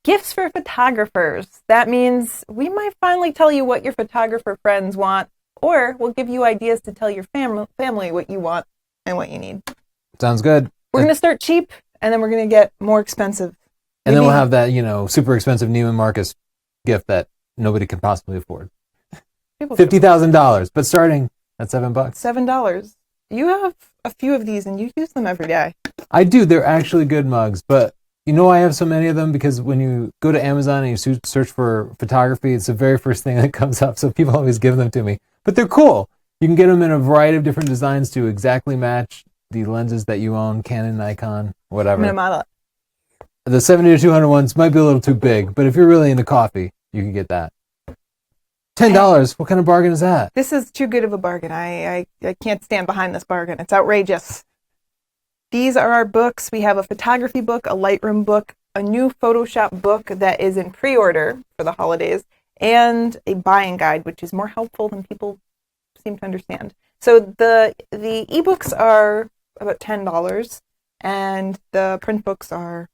Gifts for photographers. That means we might finally tell you what your photographer friends want, or we'll give you ideas to tell your family what you want and what you need. Sounds good. We're going to start cheap, and then we're going to get more expensive. And then we'll have that, super expensive Neiman Marcus gift that nobody can possibly afford. $50,000, but starting at $7. $7. You have a few of these, and you use them every day. I do. They're actually good mugs, but I have so many of them because when you go to Amazon and you search for photography, it's the very first thing that comes up. So people always give them to me. But they're cool. You can get them in a variety of different designs to exactly match the lenses that you own, Canon, Nikon, whatever. I'm going to model it. The 70-200 ones might be a little too big, but if you're really into coffee, you can get that. $10. What kind of bargain is that? This is too good of a bargain. I can't stand behind this bargain. It's outrageous. These are our books. We have a photography book, a Lightroom book, a new Photoshop book that is in pre-order for the holidays, and a buying guide, which is more helpful than people seem to understand. So the ebooks are about $10, and the print books are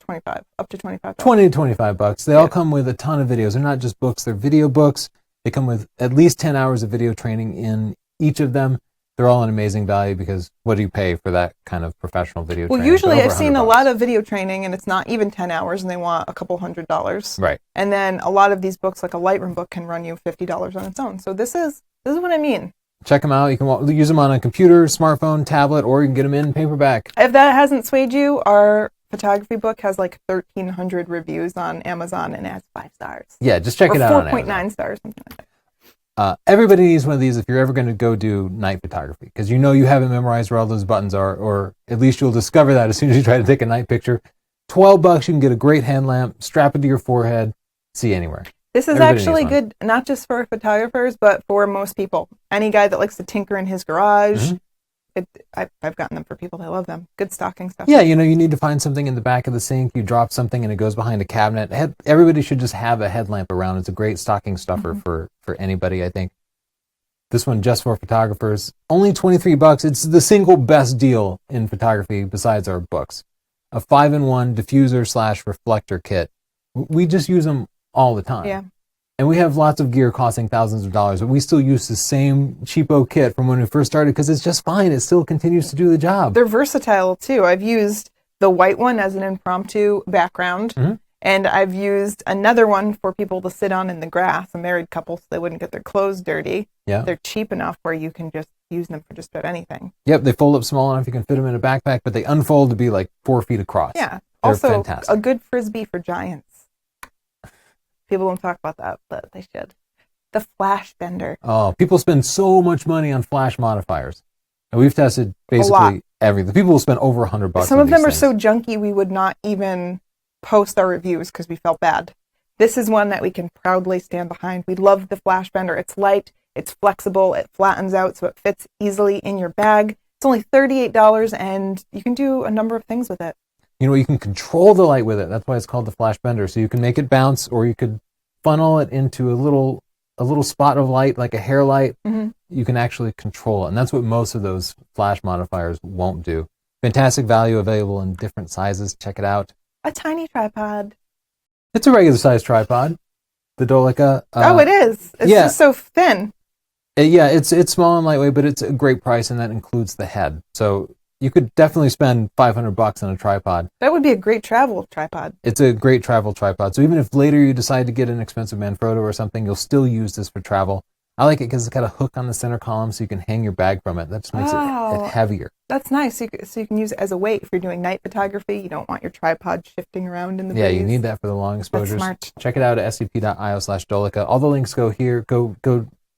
up to $25. $20 to $25. They all come with a ton of videos. They're not just books, they're video books. They come with at least 10 hours of video training in each of them. They're all an amazing value because what do you pay for that kind of professional video training? Well, usually I've seen a lot of video training and it's not even 10 hours and they want a couple $100. Right. And then a lot of these books, like a Lightroom book, can run you $50 on its own. So this is what I mean. Check them out. You can use them on a computer, smartphone, tablet, or you can get them in paperback. If that hasn't swayed you, our photography book has like 1,300 reviews on Amazon and it has 5 stars. Yeah, just check it out on Amazon. 4.9 stars, something like that. Everybody needs one of these if you're ever going to go do night photography, because you haven't memorized where all those buttons are, or at least you'll discover that as soon as you try to take a night picture. $12, you can get a great hand lamp, strap it to your forehead, see anywher. This is actually good, not just for photographers, but for most people. Any guy that likes to tinker in his garage. Mm-hmm. I've gotten them for people that love them. Good stocking stuff. Yeah, you need to find something in the back of the sink. You drop something and it goes behind a cabinet. Everybody should just have a headlamp around. It's a great stocking stuffer for anybody, I think. This one just for photographers. Only $23. It's the single best deal in photography besides our books. A 5-in-1 diffuser / reflector kit. We just use them all the time. Yeah. And we have lots of gear costing thousands of dollars, but we still use the same cheapo kit from when we first started because it's just fine. It still continues to do the job. They're versatile too. I've used the white one as an impromptu background, and I've used another one for people to sit on in the grass, a married couple, so they wouldn't get their clothes dirty. Yeah. They're cheap enough where you can just use them for just about anything. Yep, they fold up small enough you can fit them in a backpack, but they unfold to be like 4 feet across. Yeah. They're also, fantastic. A good frisbee for giants. People don't talk about that, but they should. The Flashbender. Oh, people spend so much money on flash modifiers. And we've tested basically everything. People will spend over $100. Some of them are so junky we would not even post our reviews because we felt bad. This is one that we can proudly stand behind. We love the Flashbender. It's light, it's flexible, it flattens out so it fits easily in your bag. It's only $38 and you can do a number of things with it. You can control the light with it. That's why it's called the Flashbender. So you can make it bounce, or you could funnel it into a little spot of light, like a hair light. Mm-hmm. You can actually control it. And that's what most of those flash modifiers won't do. Fantastic value, available in different sizes. Check it out. A tiny tripod. It's a regular size tripod. The Dolica. It is. It's just so thin. It's small and lightweight, but it's a great price, and that includes the head. So you could definitely spend $500 on a tripod. That would be a great travel tripod. It's a great travel tripod. So even if later you decide to get an expensive Manfrotto or something, you'll still use this for travel. I like it because it's got a hook on the center column so you can hang your bag from it. That just makes it heavier. That's nice. So you can use it as a weight. If you're doing night photography, you don't want your tripod shifting around in the breeze. Yeah, you need that for the long exposures. That's smart. Check it out at scp.io/Dolica. All the links go here. Go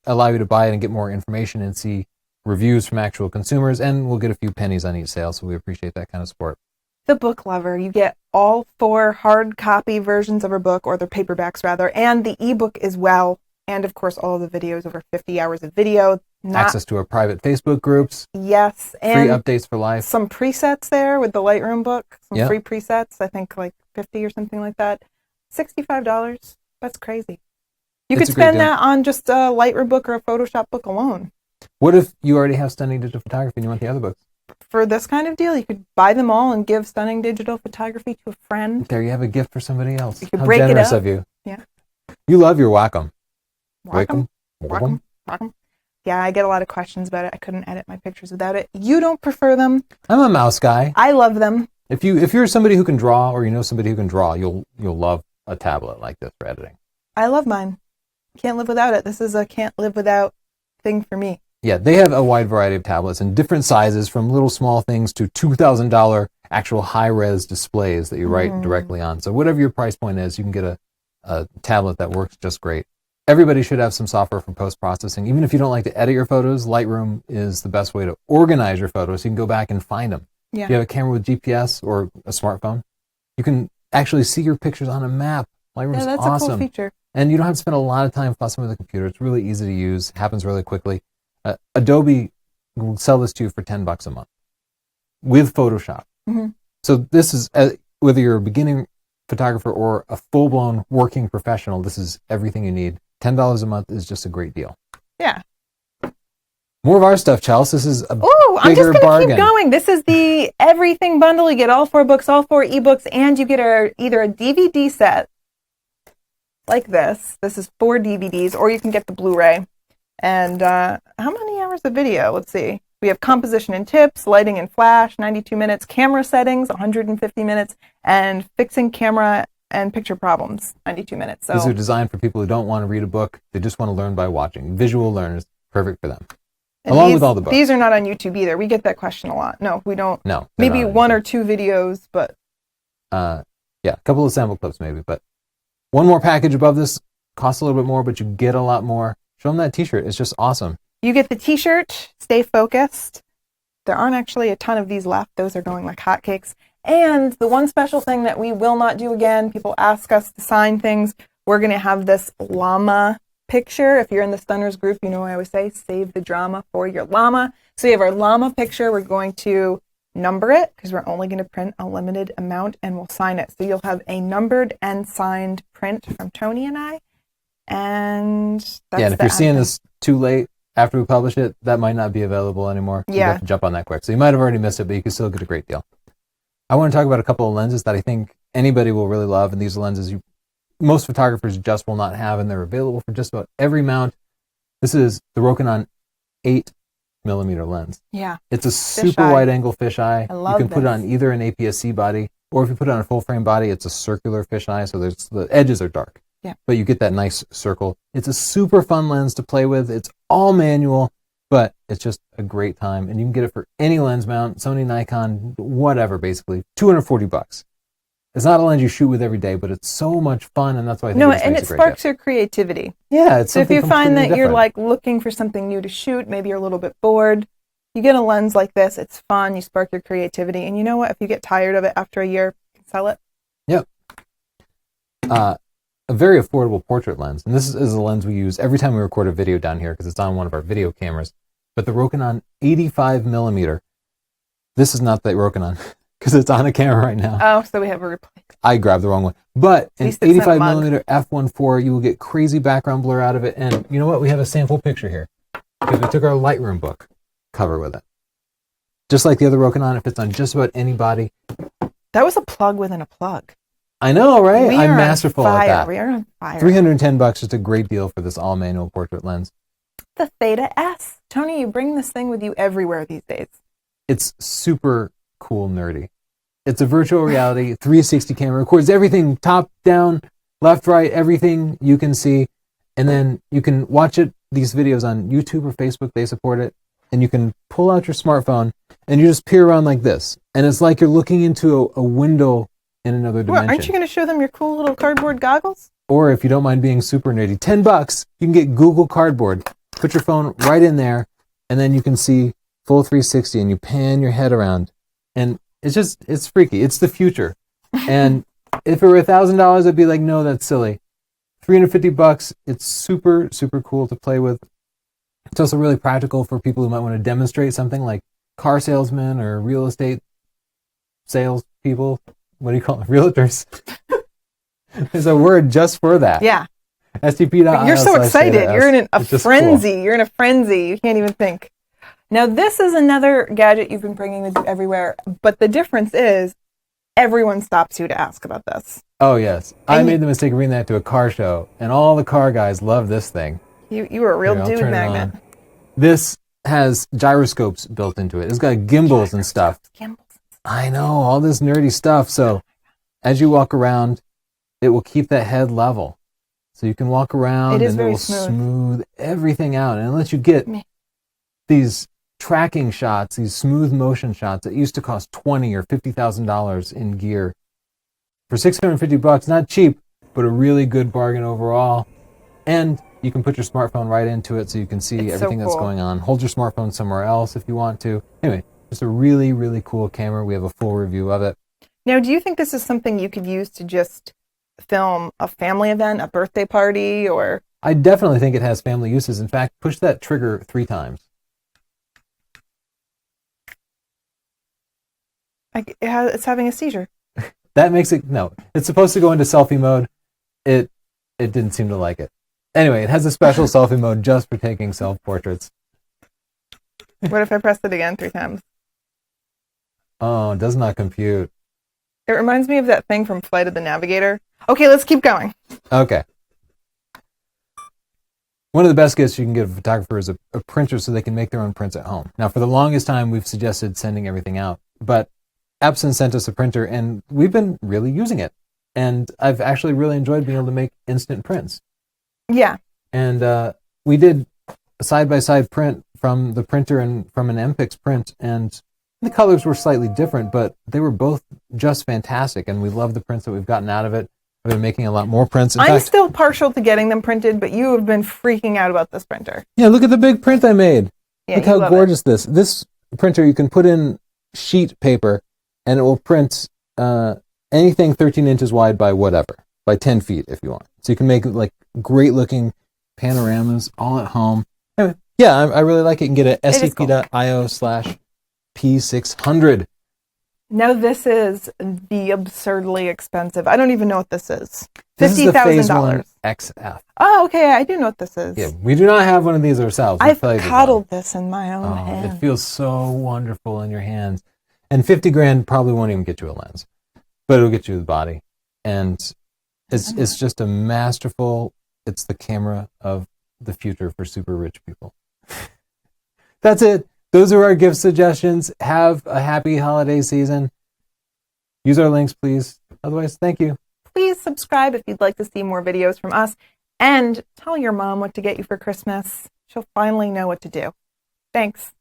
allow you to buy it and get more information and see reviews from actual consumers, and we'll get a few pennies on each sale, so we appreciate that kind of support. The Book Lover. You get all 4 hard copy versions of our book, or their paperbacks rather, and the ebook as well, and of course all of the videos, over 50 hours of video. Access to our private Facebook groups. Yes. And free updates for life. Some presets there with the Lightroom book. Some free presets, I think like 50 or something like that. $65. That's crazy. You could spend that on just a Lightroom book or a Photoshop book alone. What if you already have stunning digital photography and you want the other books? for this kind of deal, you could buy them all and give Stunning Digital Photography to a friend. There you have a gift for somebody else. You could How break it generous up. of you. Yeah. You love your Wacom. Wacom. Yeah, I get a lot of questions about it. I couldn't edit my pictures without it. You don't prefer them. I'm a mouse guy. I love them. If you're somebody who can draw, or you know somebody who can draw, you'll love a tablet like this for editing. I love mine. Can't live without it. This is a can't live without thing for me. Yeah, they have a wide variety of tablets in different sizes, from little small things to $2,000 actual high-res displays that you write directly on. So whatever your price point is, you can get a tablet that works just great. Everybody should have some software for post-processing. Even if you don't like to edit your photos, Lightroom is the best way to organize your photos. You can go back and find them. Yeah. If you have a camera with GPS or a smartphone, you can actually see your pictures on a map. Lightroom's Yeah, that's awesome. a cool feature. And you don't have to spend a lot of time fussing with the computer. It's really easy to use, happens really quickly. Adobe will sell this to you for $10 a month with Photoshop. Mm-hmm. So this is, whether you're a beginning photographer or a full-blown working professional, this is everything you need. $10 a month is just a great deal. Yeah. More of our stuff, Chelsea. This is a Ooh, I'm bigger just going to bargain. keep going. This is the everything bundle. You get all 4 books, all 4 ebooks, and you get either a DVD set like this. This is 4 DVDs, or you can get the Blu-ray. And how many hours of video? Let's see. We have composition and tips, lighting and flash, 92 minutes, camera settings, 150 minutes, and fixing camera and picture problems, 92 minutes. So these are designed for people who don't want to read a book. They just want to learn by watching. Visual learners, perfect for them. Along with all the books. These are not on YouTube either. We get that question a lot. No, we don't. No. Maybe 1 or 2 videos, but... yeah, a couple of sample clips maybe. But one more package above this costs a little bit more, but you get a lot more. Show them that T-shirt. It's just awesome. You get the T-shirt, Stay Focused. There aren't actually a ton of these left. Those are going like hotcakes. And the one special thing that we will not do again, people ask us to sign things, we're going to have this llama picture. If you're in the Stunners group, you know I always say, save the drama for your llama. So you have our llama picture. We're going to number it because we're only going to print a limited amount, and we'll sign it. So you'll have a numbered and signed print from Tony and I. And that's and if you're seeing this too late after we publish it, that might not be available anymore. So you have to jump on that quick. So you might have already missed it, but you can still get a great deal. I want to talk about a couple of lenses that I think anybody will really love, and these are lenses most photographers just will not have, and they're available for just about every mount. This is the Rokinon 8mm lens. Yeah. It's a super wide angle fisheye. I love You can put it on either an APS-C body, or if you put it on a full frame body, it's a circular fisheye, so the edges are dark. Yeah. But you get that nice circle. It's a super fun lens to play with. It's all manual, but it's just a great time. And you can get it for any lens mount, Sony, Nikon, whatever, basically. $240. It's not a lens you shoot with every day, but it's so much fun, and that's why I think and it sparks your creativity. Yeah, it's so if you find that different. you're like looking for something new to shoot, maybe you're a little bit bored, you get a lens like this, it's fun, you spark your creativity, and you know what? If you get tired of it after a year, you can sell it. Yep. A very affordable portrait lens, and this is a lens we use every time we record a video down here because it's on one of our video cameras. But the Rokinon 85mm. This is not the Rokinon because it's on a camera right now. Oh, so we have a replace. I grabbed the wrong one. But an 85mm f1.4, you will get crazy background blur out of it. And you know what? We have a sample picture here because we took our Lightroom book cover with it. Just like the other Rokinon, it fits on just about any body. That was a plug within a plug. I know, right? I'm masterful at that. We are on fire. $310, just a great deal for this all-manual portrait lens. The Theta S. Tony, you bring this thing with you everywhere these days. It's super cool nerdy. It's a virtual reality 360 camera. Records everything top, down, left, right, everything you can see. And then you can watch these videos on YouTube or Facebook. They support it. And you can pull out your smartphone and you just peer around like this. And it's like you're looking into a window in another dimension. Aren't you going to show them your cool little cardboard goggles? Or if you don't mind being super nerdy, $10, you can get Google Cardboard. Put your phone right in there, and then you can see full 360, and you pan your head around. And it's freaky. It's the future. And if it were $1,000, I'd be like, no, that's silly. $350, it's super, super cool to play with. It's also really practical for people who might want to demonstrate something like car salesmen or real estate salespeople. What do you call it? Realtors. There's a word just for that. Yeah. STP.io. You're so excited. You're in a frenzy. Cool. You're in a frenzy. You can't even think. Now, this is another gadget you've been bringing with you everywhere, but the difference is everyone stops you to ask about this. Oh, yes. I made the mistake of bringing that to a car show, and all the car guys love this thing. You were a real dude magnet. This has gyroscopes built into it. It's got gimbals and stuff. I know, all this nerdy stuff. So as you walk around, it will keep that head level. So you can walk around and it will smooth everything out. And it lets you get these tracking shots, these smooth motion shots that used to cost $20,000 or $50,000 in gear. For $650, not cheap, but a really good bargain overall. And you can put your smartphone right into it so you can see everything that's going on. Hold your smartphone somewhere else if you want to. Anyway, just a really, really cool camera. We have a full review of it. Now, do you think this is something you could use to just film a family event, a birthday party, or? I definitely think it has family uses. In fact, push that trigger 3 times. It's having a seizure. That makes it, no. It's supposed to go into selfie mode. It didn't seem to like it. Anyway, it has a special selfie mode just for taking self-portraits. What if I press it again 3 times? Oh, it does not compute. It reminds me of that thing from Flight of the Navigator. Okay, let's keep going. Okay. One of the best gifts you can give a photographer is a printer so they can make their own prints at home. Now, for the longest time, we've suggested sending everything out, but Epson sent us a printer, and we've been really using it. And I've actually really enjoyed being able to make instant prints. Yeah. And we did a side-by-side print from the printer and from an MPix print, and the colors were slightly different, but they were both just fantastic, and we love the prints that we've gotten out of it. I've been making a lot more prints. In fact, still partial to getting them printed, but you have been freaking out about this printer. Yeah, look at the big print I made. Yeah, look how gorgeous this printer, you can put in sheet paper, and it will print anything 13 inches wide by whatever, by 10 feet if you want. So you can make like great looking panoramas all at home. Anyway, yeah, I really like it. You can get a scp.io/P600. Now this is the absurdly expensive. I don't even know what this is. This is the Phase 1 XF. Oh, okay, I do know what this is. Yeah, we do not have one of these ourselves. I've coddled this in my own hand. It feels so wonderful in your hands. And 50 grand probably won't even get you a lens, but it'll get you the body. And it's just a masterful, it's the camera of the future for super rich people. That's it. Those are our gift suggestions. Have a happy holiday season. Use our links, please. Otherwise, thank you. Please subscribe if you'd like to see more videos from us. And tell your mom what to get you for Christmas. She'll finally know what to do. Thanks.